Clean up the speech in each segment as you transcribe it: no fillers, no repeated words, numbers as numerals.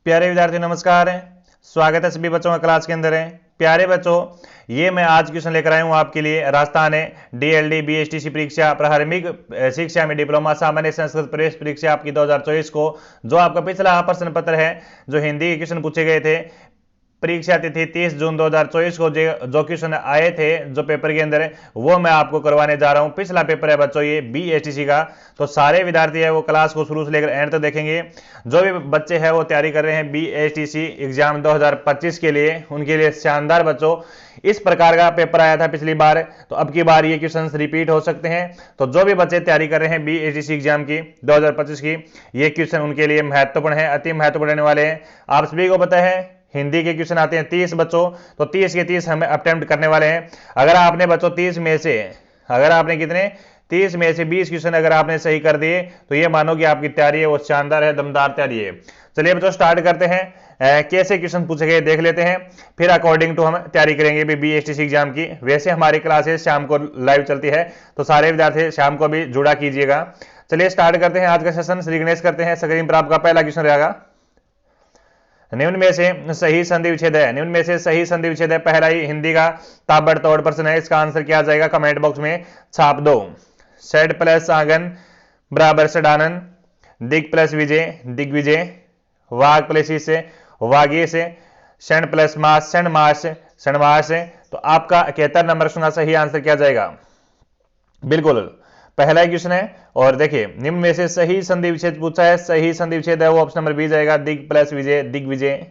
प्यारे विद्यार्थी नमस्कार। स्वागत है सभी बच्चों का क्लास के अंदर है। प्यारे बच्चों, ये मैं आज क्वेश्चन लेकर आया हूँ आपके लिए। राजस्थान डीएलडी बीएसटीसी परीक्षा प्रारंभिक शिक्षा में डिप्लोमा सामान्य संस्कृत प्रवेश परीक्षा आपकी 2024 को जो आपका पिछला प्रश्न पत्र है, जो हिंदी के क्वेश्चन पूछे गए थे, परीक्षा तिथि 30 जून 2024 को जो क्वेश्चन आए थे जो पेपर के अंदर, वो मैं आपको करवाने जा रहा हूं। पिछला पेपर है बच्चों ये बीएसटीसी का, तो सारे विद्यार्थी है वो क्लास को शुरू से लेकर एंड तक देखेंगे। जो भी बच्चे हैं वो तैयारी कर रहे हैं बीएसटीसी एग्जाम 2025 के लिए, उनके लिए शानदार बच्चों इस प्रकार का पेपर आया था पिछली बार, तो अब की बार ये क्वेश्चन रिपीट हो सकते हैं। तो जो भी बच्चे तैयारी कर रहे हैं बीएसटीसी एग्जाम की 2025 की, ये क्वेश्चन उनके लिए महत्वपूर्ण है, अति महत्वपूर्ण रहने वाले हैं। आप सभी को पता है हिंदी के क्वेश्चन आते हैं 30 बच्चों, तो 30 के 30 हम अटेम्प्ट करने वाले हैं। अगर आपने बच्चों 30 में से अगर आपने कितने 30 में से 20 क्वेश्चन अगर आपने सही कर दिए तो ये मानो कि आपकी तैयारी है वो शानदार है, दमदार तैयारी है। चलिए बच्चों स्टार्ट करते हैं। कैसे क्वेश्चन पूछे गए देख लेते हैं, फिर अकॉर्डिंग टू हम तैयारी करेंगे बीएसटीसी एग्जाम की। वैसे हमारी क्लासेस शाम को लाइव चलती है, तो सारे विद्यार्थी शाम को भी जुड़ा कीजिएगा। चलिए स्टार्ट करते हैं आज का सेशन। श्री गणेश करते हैं। स्क्रीन पर आपका पहला क्वेश्चन रहेगा, निम्न में से सही संधि विच्छेद है। निम्न में से सही संधि विच्छेद है। पहला ही हिंदी का ताबड़तोड़ प्रश्न है, इसका आंसर क्या आ जाएगा कमेंट बॉक्स में छाप दो। सेड प्लस आंगन बराबर सडानन, दिग प्लस विजय दिग्विजय, वाग प्लस से वागी से, क्षण प्लस मास क्षण मास क्षणमास। तो आपका 71 नंबर सुना सही आंसर क्या जाएगा? बिल्कुल पहला क्वेश्चन है। और देखिए निम्न में से सही संधि विच्छेद पूछा है, सही संधि विच्छेद है वो ऑप्शन नंबर बी जाएगा, दिग प्लस विजय दिग्विजय।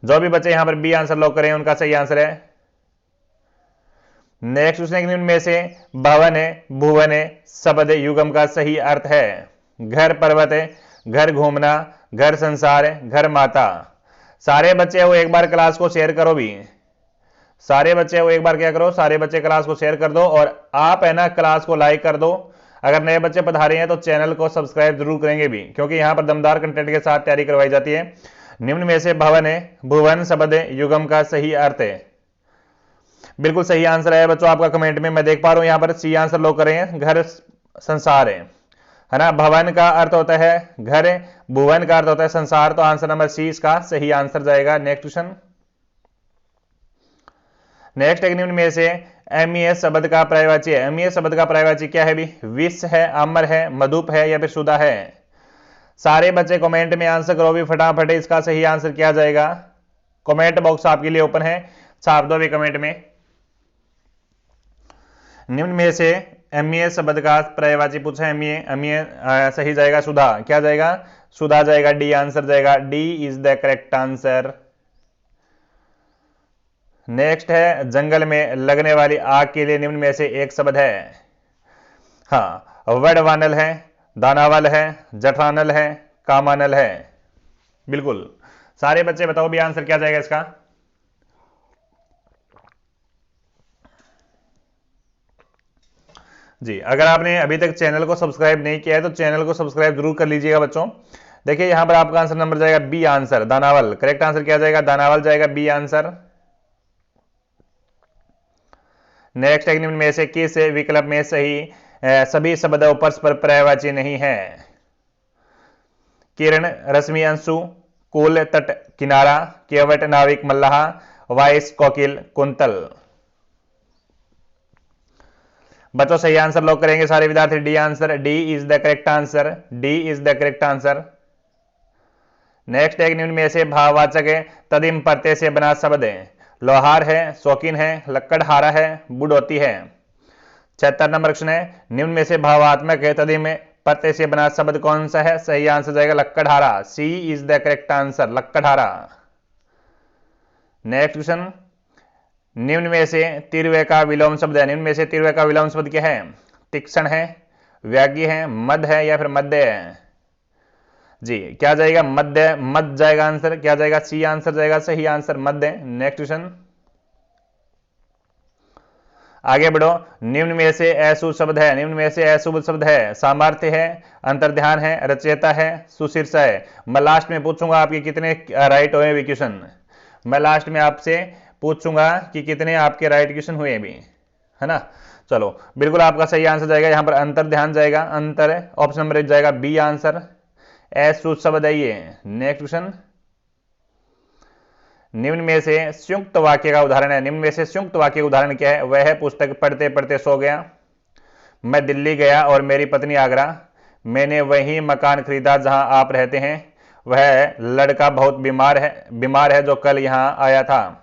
जो भी बच्चे यहां पर बी आंसर लॉक करें उनका सही आंसर है। नेक्स्ट क्वेश्चन, निम्न में से भवन है भुवन है शब्द युगम का सही अर्थ है। घर पर्वत है, घर घूमना, घर संसार, घर माता। सारे बच्चे वो एक बार क्लास को शेयर करो भी, सारे बच्चे वो एक बार क्या करो, सारे बच्चे क्लास को शेयर कर दो और आप है ना क्लास को लाइक कर दो। अगर नए बच्चे पधारे हैं तो चैनल को सब्सक्राइब जरूर करेंगे भी, क्योंकि यहाँ पर दमदार कंटेंट के साथ तैयारी करवाई जाती है। निम्न में से भवन है भुवन शब्द युगम का सही अर्थ है। बिल्कुल सही आंसर है बच्चों आपका कमेंट में, मैं देख पा रहा हूं यहाँ पर सी आंसर लोग कर रहे हैं। घर संसार है ना, भवन का अर्थ होता है घर, भुवन का अर्थ होता है संसार, तो आंसर नंबर सी इसका सही आंसर जाएगा। नेक्स्ट क्वेश्चन, नेक्स्ट एक निम्न में से एमईएस शब्द का पर्यायवाची है। एमईएस शब्द का पर्यायवाची क्या है भी? विष है, अमर है, मधुप है या फिर सुधा है। सारे बच्चे कमेंट में आंसर करो भी फटाफट, इसका सही आंसर क्या जाएगा? कमेंट बॉक्स आपके लिए ओपन है, छाप दो भी कमेंट में। निम्न में से एमईएस शब्द का पर्यायवाची पूछा है, एमईए सही जाएगा सुधा। क्या जाएगा? सुधा जाएगा, डी आंसर जाएगा, D is the correct answer. Next है जंगल में लगने वाली आग के लिए निम्न में से एक शब्द है। हाँ, वडवानल है, दानावल है, जठानल है, कामानल है। बिल्कुल सारे बच्चे बताओ भी आंसर क्या जाएगा इसका? जी, अगर आपने अभी तक चैनल को सब्सक्राइब नहीं किया है तो चैनल को सब्सक्राइब जरूर कर लीजिएगा बच्चों। देखिए यहां पर आपका आंसर नंबर जाएगा बी आंसर, दानावल। करेक्ट आंसर क्या जाएगा? दानावल जाएगा, बी आंसर। नेक्स्ट एक निम्न में से किस विकल्प में सही सभी शब्द परस्पर पर्यायवाची नहीं है? किरण, रश्मि, अंशु, कुल, तट, किनारा, केवट, नाविक, मल्लाह, वाइस, कोकिल, कुंतल। बच्चों सही आंसर लॉक करेंगे सारे विद्यार्थी, D answer, D is the correct answer, D is the correct answer. Next एक निम्न में से भाववाचक तदिम प्रत्यय से बना शब्द है। लोहार है, शौकीन है, लक्कड़हारा है, बुढ़ोती है। 76 नंबर क्वेश्चन है, निम्न में से भावात्मक है तदिम प्रत्यय से बना शब्द कौन सा है? सही आंसर जाएगा लक्कड़हारा, C is the correct answer, लक्कड़हारा। नेक्स्ट क्वेश्चन, निम्न में से तीव्र का विलोम शब्द है। निम्न में से तीव्र का विलोम शब्द क्या है? तीक्ष्ण है, व्याज्ञ है, मद है या फिर मध्य है। जी क्या जाएगा? मध्य, मध्य जाएगा आंसर। क्या जाएगा? सी आंसर जाएगा सही आंसर, मध्य। नेक्स्ट क्वेश्चन, आगे बढ़ो। निम्न में से अशुभ शब्द है। निम्न में से अशुभ शब्द है। सामर्थ्य है, अंतर्ध्यान है, रचयिता है, सुशीर्षा है। मैं लास्ट में पूछूंगा आपके कितने राइट हुए क्वेश्चन, मैं लास्ट में आपसे पूछूंगा कि कितने आपके राइट क्वेश्चन हुए भी, है ना। चलो बिल्कुल आपका सही आंसर जाएगा यहाँ पर अंतर्ध्यान जाएगा, अंतर ऑप्शन नंबर जाएगा बी आंसर। अशुद्ध शब्द है ये। नेक्स्ट क्वेश्चन, निम्न में से संयुक्त वाक्य का उदाहरण है। निम्न में से संयुक्त वाक्य का उदाहरण क्या है? वह पुस्तक पढ़ते पढ़ते सो गया, मैं दिल्ली गया और मेरी पत्नी आगरा, मैंने वही मकान खरीदा जहां आप रहते हैं, वह लड़का बहुत बीमार है जो कल यहां आया था।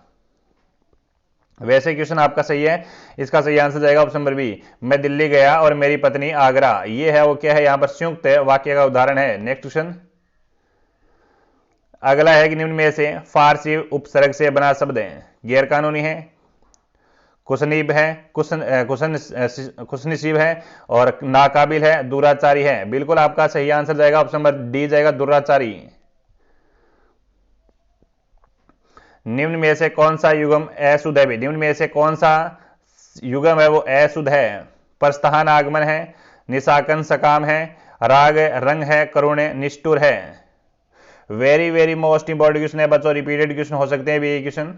वैसे क्वेश्चन आपका सही है, इसका सही आंसर जाएगा ऑप्शन नंबर बी, मैं दिल्ली गया और मेरी पत्नी आगरा। ये है वो क्या है, यहां पर संयुक्त वाक्य का उदाहरण है। नेक्स्ट क्वेश्चन, अगला है कि निम्न में से फारसी उपसर्ग से बना शब्द है। गैर कानूनी है, खुशनीब है, खुशनसीब है और नाकाबिल है, दुराचारी है। बिल्कुल आपका सही आंसर जाएगा ऑप्शन नंबर डी जाएगा, दुराचारी। निम्न में से कौन सा युग्म अशुद्ध है? निम्न में से कौन सा युग्म है वो अशुद्ध है? प्रस्थान आगमन है, निशाकन सकाम है, राग रंग है, करुणे निष्ठुर है। Very very most important question है बच्चों, रिपीटेड क्वेश्चन हो सकते हैं भी ये क्वेश्चन।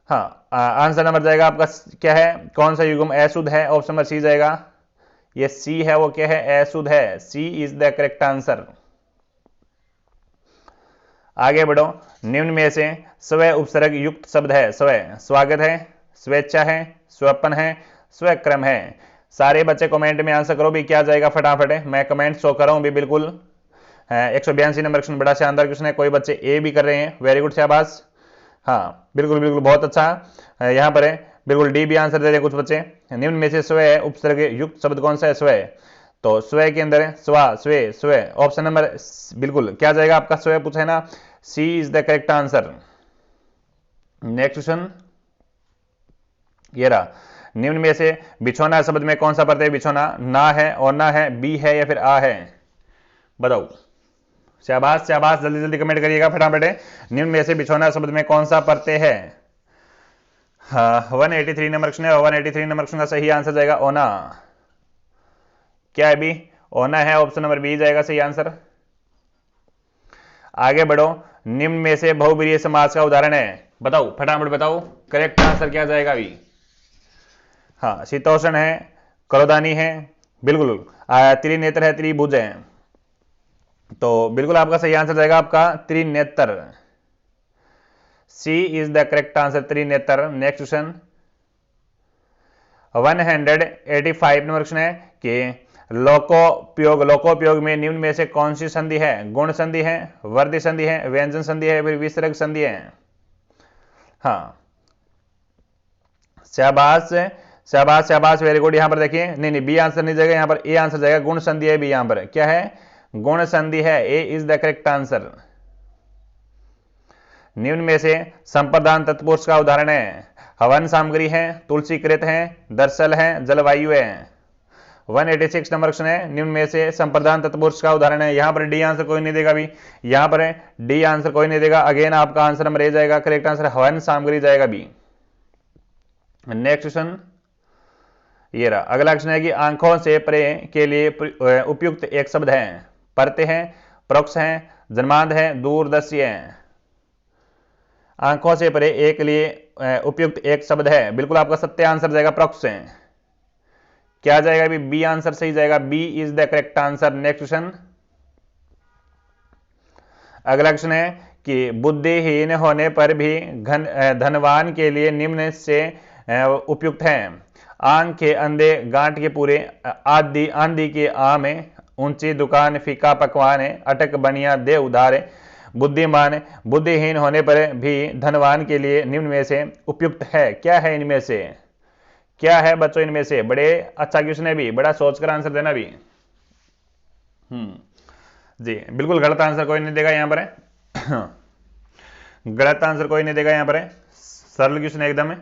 हाँ, आंसर नंबर जाएगा आपका क्या है, कौन सा युग्म अशुद्ध है? ऑप्शन नंबर सी जाएगा, ये सी है वो क्या है, अशुद्ध है। सी इज द करेक्ट आंसर। आगे बढ़ो, निम्न में से स्व उपसर्ग युक्त शब्द है। स्व स्वागत है, स्वेच्छा है, स्वपन है, स्वक्रम है। सारे बच्चे कमेंट में आंसर करो भी क्या जाएगा फटाफट है, मैं कमेंट शो कर रहा हूं भी बिल्कुल। 182 नंबर क्वेश्चन, बड़ा शानदार क्वेश्चन है। कोई बच्चे ए भी कर रहे हैं, वेरी गुड, शाबाश। हाँ बिल्कुल बिल्कुल बहुत अच्छा, यहाँ पर है बिल्कुल डी भी आंसर दे रहे हैं कुछ बच्चे। निम्न में से स्व उपसर्ग युक्त शब्द कौन सा है? स्व, तो स्व के अंदर स्वा, स्वे, स्व। ऑप्शन नंबर बिल्कुल क्या जाएगा आपका, स्व पूछा है ना, C is the correct answer. Next question ये रहा, निम्न में से बिछोना शब्द में कौन सा प्रत्यय बिछोना? ना है, और ना है, बी है या फिर आ है? बताओ, शाबाश शाबाश, जल्दी जल्दी कमेंट करिएगा फटाफट। निम्न में से बिछोना शब्द में कौन सा प्रत्यय है? हाँ 183 नंबर क्वेश्चन है, 183 नंबर क्वेश्चन का सही आंसर जाएगा ओना। क्या है भी? ओना है, ऑप्शन नंबर बी जाएगा सही आंसर। आगे बढ़ो, निम्न में से बहुब्रीहि समास का उदाहरण है। बताओ फटाफट बताओ, करेक्ट आंसर क्या जाएगा अभी? हाँ शीतोषण है, क्रोधानी है, बिल्कुल त्रिनेत्र है, त्रिभुज है, तो बिल्कुल आपका सही आंसर जाएगा आपका त्रिनेत्र। C is the correct answer, त्रिनेत्र। नेक्स्ट क्वेश्चन 185 नंबर क्वेश्चन है कि लोकोपयोग में निम्न में से कौन सी संधि है? गुण संधि है, वर्ध संधि है, व्यंजन संधि है, फिर विसर्ग संधि है। हाँ शाबाश शाबाश शाबाश, वेरी गुड। यहां पर देखिए, नहीं नहीं बी आंसर नहीं जाएगा, यहां पर ए आंसर जाएगा, गुण संधि है बी। यहां पर क्या है? गुण संधि है, ए इज द करेक्ट आंसर। निम्न में से संप्रदान तत्पुरुष का उदाहरण है। हवन सामग्री है, तुलसीकृत है, दरसल है, जलवायु है। 186 नंबर क्वेश्चन है, निम्न में से संप्रदान तत्पुरुष का उदाहरण है। यहां पर डी आंसर कोई नहीं देगा भी, यहां पर डी आंसर कोई नहीं देगा। अगेन आपका आंसर नंबर ए जाएगा, करेक्ट आंसर हवन सामग्री जाएगा बी। नेक्स्ट क्वेश्चन ये रहा, अगला क्वेश्चन है कि आंखों से परे के लिए उपयुक्त एक शब्द है। परते हैं, परोक्ष है, जन्मांध है, दूरदर्शी है। आंखों से परे एक लिए उपयुक्त एक शब्द है, बिल्कुल आपका सत्य आंसर जाएगा परोक्ष है। क्या जाएगा अभी? बी आंसर सही जाएगा, B is the correct answer. Next question, अगला क्वेश्चन है कि बुद्धिहीन होने पर भी धनवान के लिए निम्न से उपयुक्त है। आंख के अंधे, गांठ के पूरे, आंधी के आम, ऊंची दुकान, फीका पकवान है, अटक बनिया दे उधार, बुद्धिमान, बुद्धिहीन होने पर भी धनवान के लिए निम्न में से उपयुक्त है। क्या है इनमें से? क्या है बच्चों इनमें से? बड़े अच्छा क्वेश्चन है भी, बड़ा सोचकर आंसर देना भी। जी बिल्कुल गलत आंसर कोई नहीं देगा यहां पर गलत आंसर कोई नहीं देगा यहां पर, सरल क्वेश्चन एकदम है।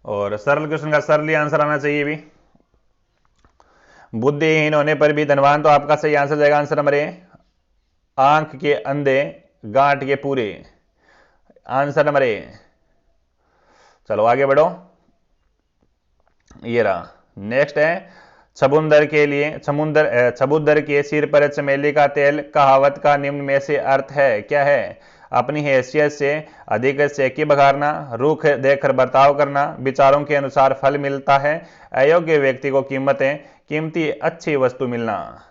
और सरल क्वेश्चन का सरल आंसर आना चाहिए भी। बुद्धिहीन होने पर भी धनवान, तो आपका सही आंसर जाएगा आंसर नंबर ए, आंख के अंधे, गांठ के पूरे, आंसर नंबर ए। चलो आगे बढ़ो, ये रहा। नेक्स्ट है छबूंदर के सिर पर चमेली का तेल, कहावत का निम्न में से अर्थ है। क्या है? अपनी हैसियत से अधिक सेकी बघारना, रुख देखकर बर्ताव करना, विचारों के अनुसार फल मिलता है, अयोग्य व्यक्ति को कीमती अच्छी वस्तु मिलना।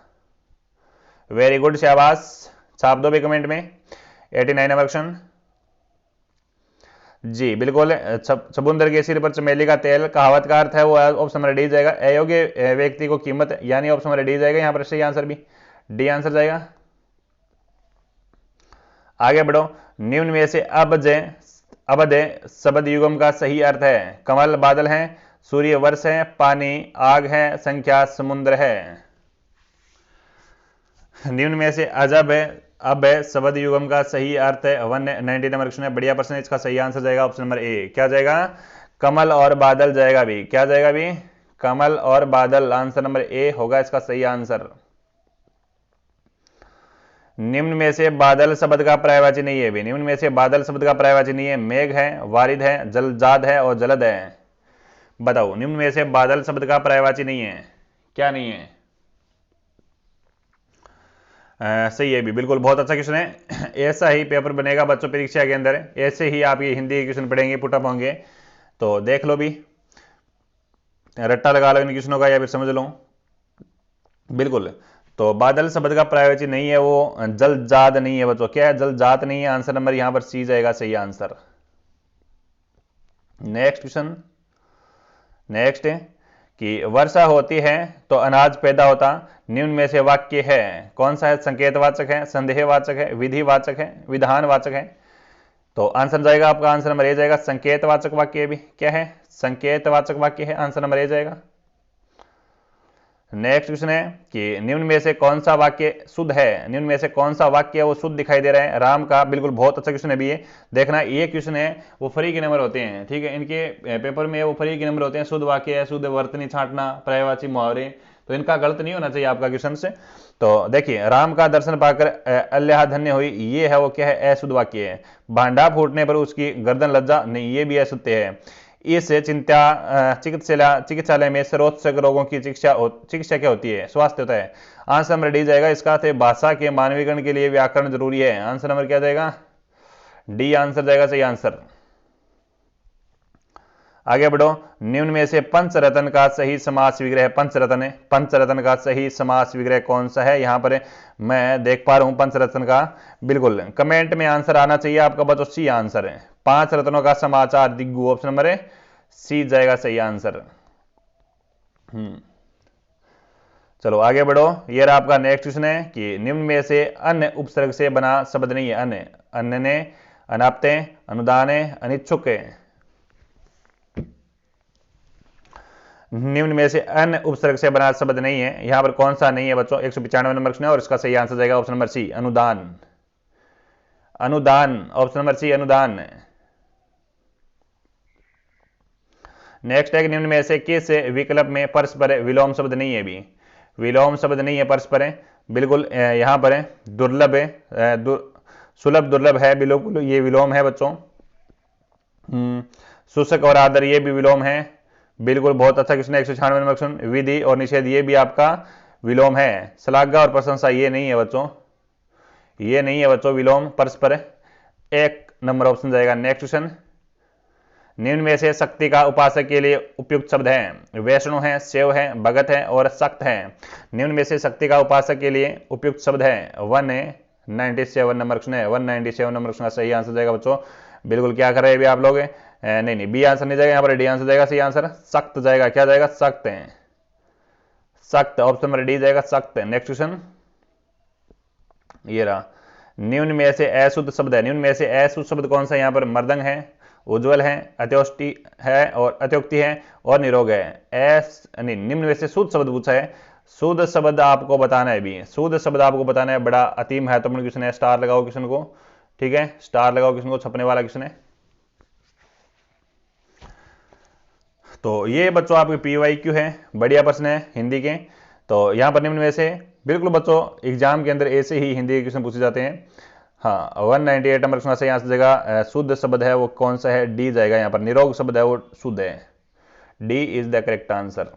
वेरी गुड, शाबाश, छाप दो भी कमेंट में। 89 नंबर क्वेश्चन जी बिल्कुल, समुद्र के सिर पर चमेली का तेल, कहावत का अर्थ है वो ऑप्शन नंबर डी जाएगा, अयोग्य व्यक्ति को कीमत, यानी ऑप्शन नंबर डी जाएगा यहाँ पर सही आंसर भी, डी आंसर जाएगा। आगे बढ़ो, निम्न में से अबध शब्द युगम का सही अर्थ है। कमल बादल है, सूर्य वर्ष है, पानी आग है, संख्या समुद्र है। निम्न में से अब शब्द युगम का सही अर्थ है 190 नंबर क्वेश्चन है, बढ़िया प्रश्न है, इसका सही आंसर जाएगा ऑप्शन नंबर ए। क्या जाएगा? कमल और बादल जाएगा भी। क्या जाएगा भी? कमल और बादल, आंसर नंबर ए होगा इसका सही आंसर। निम्न में से बादल शब्द का पर्यायवाची नहीं है भी, निम्न में से बादल शब्द का पर्यायवाची नहीं है। मेघ है, वारिद है, जलजाद है और जलद है। बताओ, निम्न में से बादल शब्द का पर्यायवाची नहीं है, क्या नहीं है? सही है भी, बिल्कुल, बहुत अच्छा क्वेश्चन है। ऐसा ही पेपर बनेगा बच्चों परीक्षा के अंदर, ऐसे ही आप ये हिंदी के क्वेश्चन पढ़ेंगे, पुटअप होंगे, तो देख लो भी, रट्टा लगा लो इन क्वेश्चनों का या फिर समझ लो। बिल्कुल, तो बादल शब्द का पर्यायवाची नहीं है, वो जलजाद नहीं है बच्चों। क्या है? जलजात नहीं है, आंसर नंबर यहां पर सी जाएगा सही आंसर। नेक्स्ट क्वेश्चन, नेक्स्ट है कि वर्षा होती है तो अनाज पैदा होता, निम्न में से वाक्य है कौन सा है? संकेतवाचक है, संदेहवाचक है, विधिवाचक है, विधानवाचक है। तो आंसर जाएगा आपका, आंसर नंबर ए जाएगा, संकेतवाचक वाक्य भी। क्या है? संकेतवाचक वाक्य है, आंसर नंबर ए जाएगा। नेक्स्ट क्वेश्चन है कि निम्न में से कौन सा वाक्य शुद्ध है? निम्न में से कौन सा वाक्य है वो शुद्ध दिखाई दे रहा है? राम का, बिल्कुल, बहुत अच्छा क्वेश्चन है भी ये। देखना, ये क्वेश्चन है वो फ्री के नंबर होते हैं, ठीक है, इनके पेपर में वो फ्री के नंबर होते हैं। शुद्ध वाक्य है, शुद्ध वर्तनी छांटना, पर्यायवाची मुहावरे, तो इनका गलत नहीं होना चाहिए आपका क्वेश्चन से। तो देखिए, राम का दर्शन पाकर अल्लाह धन्य हुई, ये है वो क्या है? अशुद्ध वाक्य है। भांडा फूटने पर उसकी गर्दन लज्जा नहीं, ये भी अशुद्ध है। इस चिकित्सालय में सर्वोत्कृष्ट रोगों की चिकित्सा क्या होती है? स्वास्थ्य होता है। आंसर नंबर डी जाएगा इसका। भाषा के मानवीकरण के लिए व्याकरण जरूरी है, आंसर नंबर क्या जाएगा? डी आंसर जाएगा सही आंसर। आगे बढ़ो, निम्न में से पंचरत्न का सही समास विग्रह, पंचरत्न है, पंचरत्न का सही समास विग्रह कौन सा है? यहां पर मैं देख पा रहा हूं पंचरत्न का, बिल्कुल कमेंट में आंसर आना चाहिए आपका बच्चों, सी आंसर है। 5 रत्नों का समाचार दिग्गु, ऑप्शन नंबर सी जाएगा सही आंसर। चलो आगे बढ़ो, ये रहा आपका नेक्स्ट क्वेश्चन है कि निम्न में से अन्य उपसर्ग से बना शब्द नहीं है। अन्य, अन्य ने, अनाप्ते, अनुदान, अनिच्छुक। निम्न में से अन्य उपसर्ग से बना शब्द नहीं है, यहां पर कौन सा नहीं है बच्चों? 195 नंबर क्वेश्चन है और इसका सही आंसर जाएगा ऑप्शन नंबर सी, अनुदान। अनुदान, ऑप्शन नंबर सी, अनुदान। नेक्स्ट है, निम्न में से किस विकल्प में परस्पर विलोम शब्द नहीं है? भी विलोम शब्द नहीं है परस्पर है, बिल्कुल यहां पर है दुर्लभ है, सुलभ दुर्लभ है, बिल्कुल ये विलोम है बच्चों। शुष्क और आदर, ये भी विलोम है, बिल्कुल, बहुत अच्छा क्वेश्चन है। 196 नंबर क्वेश्चन, विधि और निषेध, ये भी आपका विलोम है। श्लाघा और प्रशंसा, ये नहीं है बच्चों, ये नहीं है बच्चों विलोम परस्पर। 1 नंबर ऑप्शन जाएगा। नेक्स्ट क्वेश्चन, निम्न में से शक्ति का उपासक के लिए उपयुक्त शब्द है? वैष्णव है, शैव है, भगत है और सक्त है। निम्न में से शक्ति का उपासक के लिए उपयुक्त शब्द है 197 नंबर क्वेश्चन है, 197 नंबर क्वेश्चन का सही आंसर जाएगा बच्चों। बिल्कुल, क्या कर रहे हैं अभी आप लोग? नहीं, बी आंसर नहीं जाएगा, यहाँ पर डी आंसर जाएगा सही आंसर। सख्त जाएगा, क्या जाएगा? सख्त है, सख्त, ऑप्शन नंबर डी जाएगा सख्त। नेक्स्ट क्वेश्चन, ये रहा, निम्न में से अशुद्ध शब्द है। निम्न में से अशुद्ध शब्द कौन सा? यहाँ पर मर्दंग है, उज्जवल है, अत्योष्टि है और अत्युक्ति है और निरोग है। निम्न में से शुद्ध शब्द पूछा है, शुद्ध शब्द आपको बताना है भी, शुद्ध शब्द आपको बताना है, बड़ा अति महत्वपूर्ण क्वेश्चन है। स्टार लगाओ क्वेश्चन को, ठीक है, स्टार लगाओ क्वेश्चन को, छपने वाला क्वेश्चन है। तो ये बच्चों आपके PYQ है, बढ़िया प्रश्न है हिंदी के। तो यहाँ पर निम्न में से, बिल्कुल बच्चों एग्जाम के अंदर ऐसे ही हिंदी के क्वेश्चन पूछे जाते हैं। हाँ, 198 नंबर क्वेश्चन सही आंसर जाएगा। शुद्ध शब्द है वो कौन सा है? डी जाएगा यहाँ पर। निरोग शब्द है वो शुद्ध है, D is the correct answer.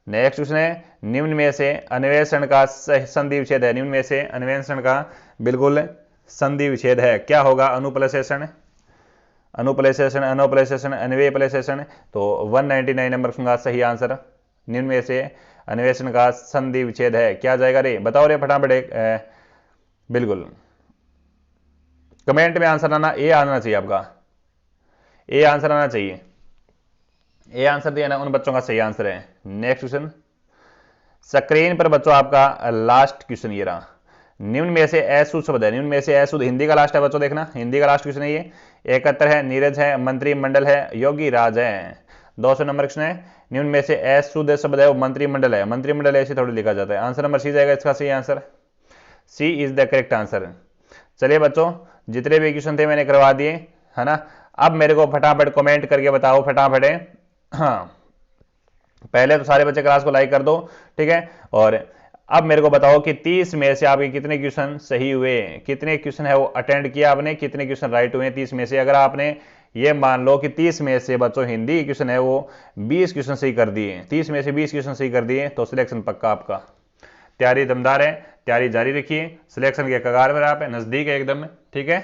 Next question है, निम्न में से अन्वेषण का संधि विच्छेद है। निम्न में से अन्वेषण का बिल्कुल संधि विच्छेद है, क्या होगा? अनुप्लेसेशन, अनुप्लेसेशन, अनोप्लेसेशन, अन्वेप्लेसेशन। तो 199 नंबर का सही आंसर निम्न में से अन्वेषण का संधि विच्छेद है, क्या जाएगा रे? बताओ रे फटाफट। बिल्कुल कमेंट में आंसर आना, ए आना चाहिए आपका, ए आंसर आना चाहिए। ए आंसर दिया ना उन बच्चों का सही आंसर है। नेक्स्ट क्वेश्चन स्क्रीन पर बच्चों आपका लास्ट क्वेश्चन ये रहा, निम्न में से अशुद्ध शब्द है, निम्न में से अशुद्ध, हिंदी का लास्ट है बच्चों, देखना हिंदी का लास्ट क्वेश्चन है ये। 71 है, नीरज है, मंत्रिमंडल है, योगी राज है। 200 नंबर क्वेश्चन है, निम्न में से अशुद्ध शब्द है वो मंत्रिमंडल है, मंत्रिमंडल ऐसे थोड़ी लिखा जाता है। आंसर नंबर सी जाएगा इसका सही answer, C is the correct answer. चलिए बच्चों जितने भी क्वेश्चन थे मैंने करवा दिए है ना। अब मेरे को फटाफट कमेंट करके बताओ फटाफट। हाँ पहले तो सारे बच्चे क्लास को लाइक कर दो, ठीक है। और अब मेरे को बताओ कि 30 में से आपके कितने क्वेश्चन सही हुए, कितने क्वेश्चन है वो अटेंड किया आपने, कितने क्वेश्चन राइट हुए 30 में से। अगर आपने ये मान लो कि 30 में से बच्चों हिंदी क्वेश्चन है वो 20 क्वेश्चन सही कर दिए, 30 में से 20 क्वेश्चन सही कर दिए तो सिलेक्शन पक्का आपका। तैयारी दमदार है, तैयारी जारी रखिए, सिलेक्शन के कगार पर आप नजदीक है एकदम, ठीक है।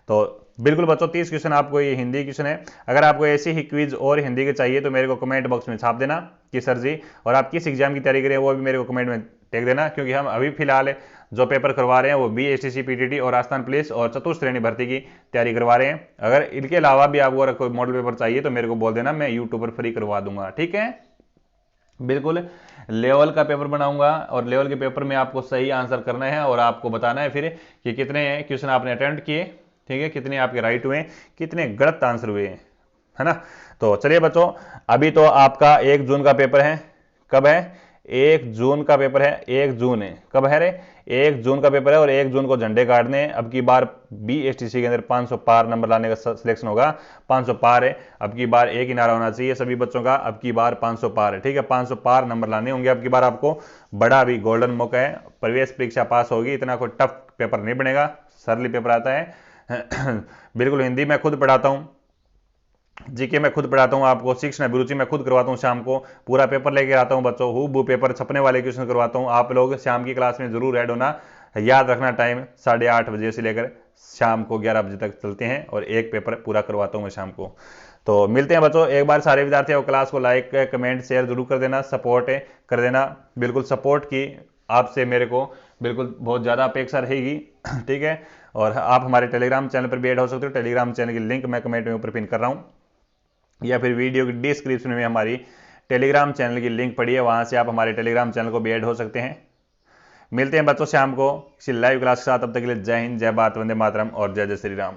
तो बिल्कुल बच्चों 30 क्वेश्चन आपको ये हिंदी क्वेश्चन है। अगर आपको ऐसी ही क्विज और हिंदी के चाहिए तो मेरे को कमेंट बॉक्स में छाप देना कि सर जी, और आप किस एग्जाम की तैयारी करें वो भी मेरे को कमेंट में टेक देना, क्योंकि हम अभी फिलहाल जो पेपर करवा रहे हैं वो बीएसटीसी पीटीटी और राजस्थान पुलिस और चतुर्थ श्रेणी भर्ती की तैयारी करवा रहे हैं। अगर इनके अलावा भी आपको अगर कोई मॉडल पेपर चाहिए तो मेरे को बोल देना, मैं यूट्यूब पर फ्री करवा दूंगा, ठीक है। बिल्कुल लेवल का पेपर बनाऊंगा और लेवल के पेपर में आपको सही आंसर करना है और आपको बताना है फिर कि कितने क्वेश्चन आपने अटेम्प्ट किए, ठीक है, कितने आपके राइट हुए, कितने गलत आंसर हुए, है ना। तो चलिए बच्चों अभी तो आपका 1 जून का पेपर है, कब है? 1 जून का पेपर है, 1 जून है, कब है रे? 1 जून का पेपर है और 1 जून को झंडे काटने हैं। अब की बार बीएसटीसी के अंदर 500 पार नंबर लाने का सिलेक्शन होगा, 500 पार है अब की बार, एक ही नारा होना चाहिए सभी बच्चों का, अब की बार 500 पार है, ठीक है। 500 पार नंबर लाने होंगे अब की बार, आपको बड़ा भी गोल्डन मौका है, प्रवेश परीक्षा पास होगी, इतना कोई टफ पेपर नहीं बनेगा, सरल पेपर आता है। बिल्कुल हिंदी मैं खुद पढ़ाता हूँ, जीके मैं खुद पढ़ाता हूँ आपको, शिक्षण अभिरुचि मैं खुद करवाता हूँ, शाम को पूरा पेपर लेके आता हूँ बच्चों, हूबहू पेपर छपने वाले क्वेश्चन करवाता हूँ। आप लोग शाम की क्लास में जरूर ऐड होना, याद रखना टाइम 8:30 बजे से लेकर शाम को 11 बजे तक चलते हैं और एक पेपर पूरा करवाता हूँ मैं शाम को। तो मिलते हैं बच्चों, एक बार सारे विद्यार्थियों क्लास को लाइक कमेंट शेयर जरूर कर देना, सपोर्ट कर देना, बिल्कुल सपोर्ट की आपसे मेरे को बिल्कुल बहुत ज़्यादा अपेक्षा रहेगी, ठीक है। और आप हमारे टेलीग्राम चैनल पर भी ऐड हो सकते हो, टेलीग्राम चैनल की लिंक मैं कमेंट में ऊपर पिन कर रहा हूँ, या फिर वीडियो की डिस्क्रिप्शन में हमारी टेलीग्राम चैनल की लिंक पड़ी है, वहां से आप हमारे टेलीग्राम चैनल को भी ऐड हो सकते हैं। मिलते हैं बच्चों शाम को किसी लाइव क्लास के साथ, तब तक के लिए जय हिंद, जय भारत, वंदे मातरम और जय जय श्री राम।